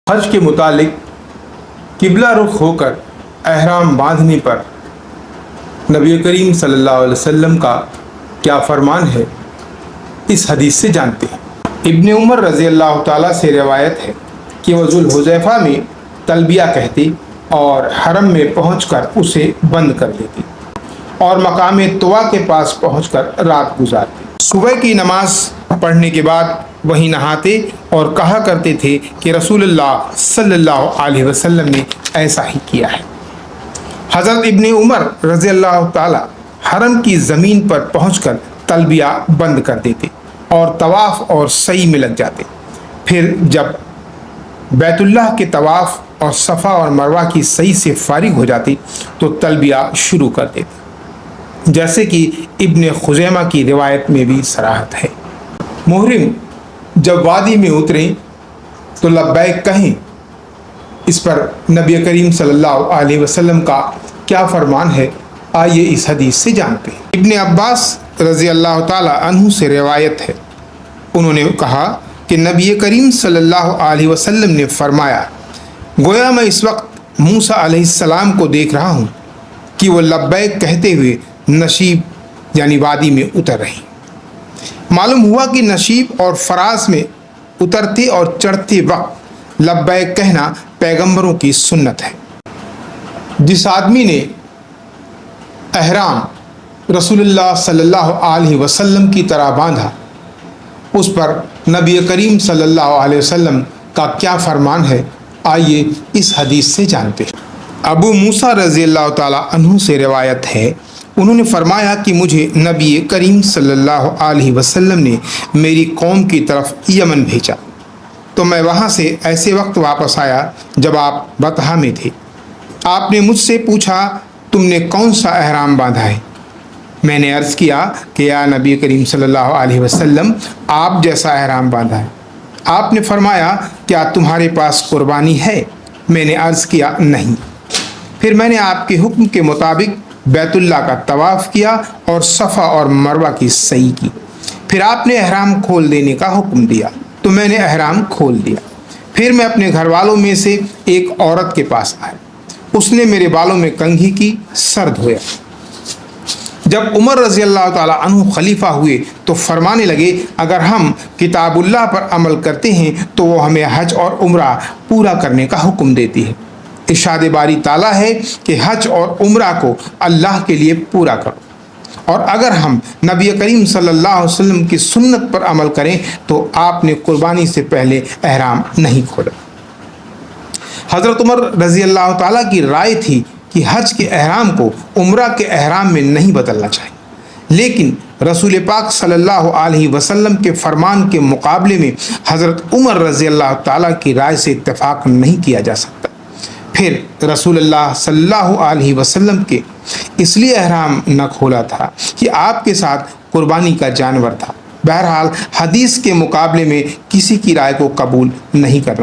हज के मुतालिक किबला रुख होकर एहराम बांधने पर नबी करीम सल्लल्लाहु अलैहि वसल्लम का क्या फरमान है, इस हदीस से जानते हैं। इब्ने उमर रज़ी अल्लाह ताला से रिवायत है कि वह ज़ुल हुज़ैफ़ा में तलबिया कहती और हरम में पहुंचकर उसे बंद कर देती और मकाम तुवा के पास पहुंचकर रात गुजारती। सुबह की नमाज पढ़ने के बाद वहीं नहाते और कहा करते थे कि रसूलुल्लाह सल्लल्लाहु अलैहि वसल्लम ने ऐसा ही किया है। हज़रत इब्ने उमर रज़ी अल्लाह ताला हरम की ज़मीन पर पहुंचकर तलबिया बंद कर देते और तवाफ़ और सई में लग जाते। फिर जब बैतुल्लाह के तवाफ़ और सफ़ा और मरवा की सई से फारिग हो जाती तो तलबिया शुरू कर देते, जैसे कि इब्ने खुज़ैमा की रिवायत में भी सराहत है। मुहरिम जब वादी में उतरें तो लब्बैक कहें। इस पर नबी करीम सल्लल्लाहु अलैहि वसल्लम का क्या फरमान है, आइए इस हदीस से जानते हैं। इब्ने अब्बास रज़ी अल्लाह ताला अन्हु से रिवायत है, उन्होंने कहा कि नबी करीम सल्लल्लाहु अलैहि वसल्लम ने फरमाया, गोया मैं इस वक्त मूसा अलैहिस्सलाम को देख रहा हूँ कि वो लब्बैक कहते हुए नशीब यानी वादी में उतर रही। मालूम हुआ कि नशीब और फराज में उतरते और चढ़ते वक्त लब्बैक कहना पैगंबरों की सुन्नत है। जिस आदमी ने एहराम रसूलुल्लाह सल्लल्लाहु अलैहि वसल्लम की तरह बांधा, उस पर नबी करीम सल्लल्लाहु अलैहि वसल्लम का क्या फरमान है, आइए इस हदीस से जानते हैं। अबू मूसा रज़ी अल्लाह ताला अन्हु से रिवायत है, उन्होंने फरमाया कि मुझे नबी करीम सल्लल्लाहु अलैहि वसल्लम ने मेरी कौम की तरफ यमन भेजा, तो मैं वहाँ से ऐसे वक्त वापस आया जब आप बतहा में थे। आपने मुझसे पूछा, तुमने कौन सा एहराम बांधा है? मैंने अर्ज़ किया कि या नबी करीम सल्लल्लाहु अलैहि वसल्लम, आप जैसा एहराम बांधा है। आपने फरमाया, क्या तुम्हारे पास कुर्बानी है? मैंने अर्ज़ किया, नहीं। फिर मैंने आपके हुक्म के मुताबिक बैतुल्लाह का तवाफ़ किया और सफ़ा और मरवा की सई की। फिर आपने एहराम खोल देने का हुक्म दिया तो मैंने एहराम खोल दिया। फिर मैं अपने घर वालों में से एक औरत के पास आया, उसने मेरे बालों में कंघी की, सर धोया। जब उमर रज़ी अल्लाह ताला अन्हु खलीफा हुए तो फरमाने लगे, अगर हम किताबुल्लाह पर अमल करते हैं तो वो हमें हज और उम्रा पूरा करने का हुक्म देती है। इरशाद बारी ताला है कि हज और उम्रा को अल्लाह के लिए पूरा करो, और अगर हम नबी करीम सल्लल्लाहु अलैहि वसल्लम की सुन्नत पर अमल करें तो आपने कुर्बानी से पहले एहराम नहीं खोला। हज़रत उमर रज़ी अल्लाह ताला की राय थी कि हज के एहराम को उम्रा के एहराम में नहीं बदलना चाहिए, लेकिन रसूल पाक सल्लल्लाहु अलैहि वसल्लम के फरमान के मुकाबले में हज़रत उमर रज़ी अल्लाह ताला की राय से इत्तेफाक नहीं किया जा सकता। फिर रसूलुल्लाह सल्लल्लाहु अलैहि वसल्लम के इसलिए एहराम न खोला था कि आपके साथ कुर्बानी का जानवर था। बहरहाल हदीस के मुकाबले में किसी की राय को कबूल नहीं करना।